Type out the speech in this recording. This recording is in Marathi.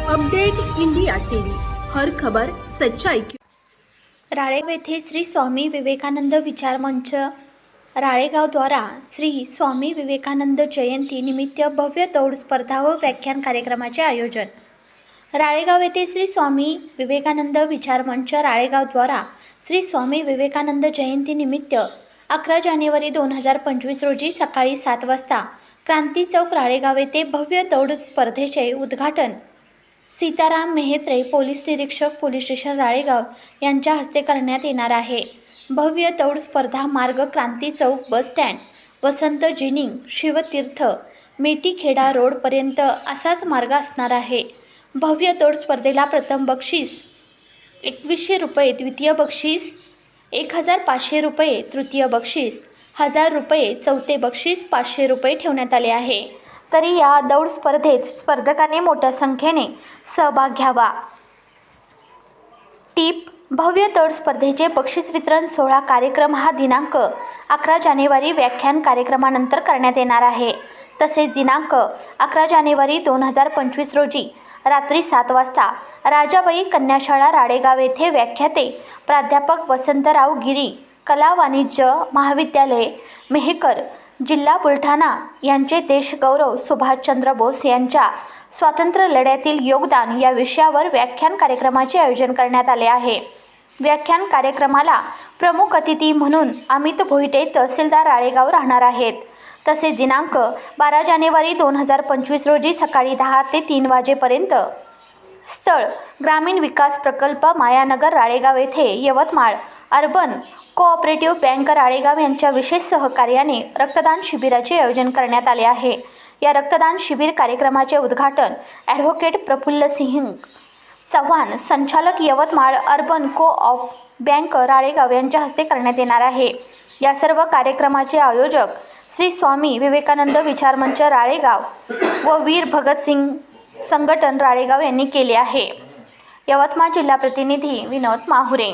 अपडेट इंडिया टीव्ही, हर खबर सच्चाई की। राळेगाव येथे श्री स्वामी विवेकानंद विचार मंच राळेगाव द्वारा श्री स्वामी विवेकानंद जयंती निमित्त भव्य दौड स्पर्धा व व्याख्यान कार्यक्रमाचे आयोजन। राळेगाव येथे श्री स्वामी विवेकानंद विचार मंच राळेगाव द्वारा श्री स्वामी विवेकानंद जयंती निमित्त 11 जानेवारी 2025 रोजी सकाळी 7 वाजता क्रांती चौक राळेगाव येथे भव्य दौड स्पर्धेचे उद्घाटन सीताराम मेहेत्रे पोलीस निरीक्षक पोलीस स्टेशन राळेगाव यांच्या हस्ते करण्यात येणार आहे। भव्य दौड स्पर्धा मार्ग क्रांती चौक बस स्टँड वसंत जिनिंग शिवतीर्थ मेटीखेडा रोड पर्यंत असाच मार्ग असणार आहे। भव्य दौड स्पर्धेला प्रथम बक्षीस 2100 रुपये, द्वितीय बक्षीस 1500 रुपये, तृतीय बक्षीस 1000 रुपये, चौथे बक्षीस 500 रुपये ठेवण्यात आले आहे। तरी या दौड स्पर्धेत स्पर्धकांनी मोठ्या संख्येने सहभाग घ्यावा। टीप: भव्य दौड स्पर्धेचे बक्षीस वितरण सोहळा कार्यक्रम हा दिनांक 11 जानेवारी व्याख्यान कार्यक्रमानंतर करण्यात येणार आहे। तसेच दिनांक 11 जानेवारी 2025 रोजी रात्री 7 वाजता राजाबाई कन्याशाळा राळेगाव येथे व्याख्याते प्राध्यापक वसंतराव गिरी कला वाणिज्य महाविद्यालय मेहकर जिल्हा बुलढाणा यांचे देशगौरव सुभाषचंद्र बोस यांच्या स्वातंत्र्य लढ्यातील योगदान या विषयावर व्याख्यान कार्यक्रमाचे आयोजन करण्यात आले आहे। व्याख्यान कार्यक्रमाला प्रमुख अतिथी म्हणून अमित भोईटे तहसीलदार राळेगाव राहणार आहेत। तसेच दिनांक 12 जानेवारी 2025 रोजी सकाळी 10 ते 3 वाजेपर्यंत स्थळ ग्रामीण विकास प्रकल्प मायानगर राळेगाव येथे Yavatmal urban cooperative bank Ralegaon यांच्या विशेष सहकार्याने रक्तदान शिबिराचे आयोजन करण्यात आले आहे। या रक्तदान शिबिर कार्यक्रमाचे उद्घाटन ॲडव्होकेट प्रफुल्ल सिंह चव्हाण संचालक Yavatmal urban co-op bank Ralegaon यांच्या हस्ते करण्यात येणार आहे। या सर्व कार्यक्रमाचे आयोजक श्री स्वामी विवेकानंद विचार मंच राळेगाव व वीर भगतसिंग संघटन राळेगाव यांनी केले आहे। यवतमाळ जिल्हा प्रतिनिधी विनोद माहुरे।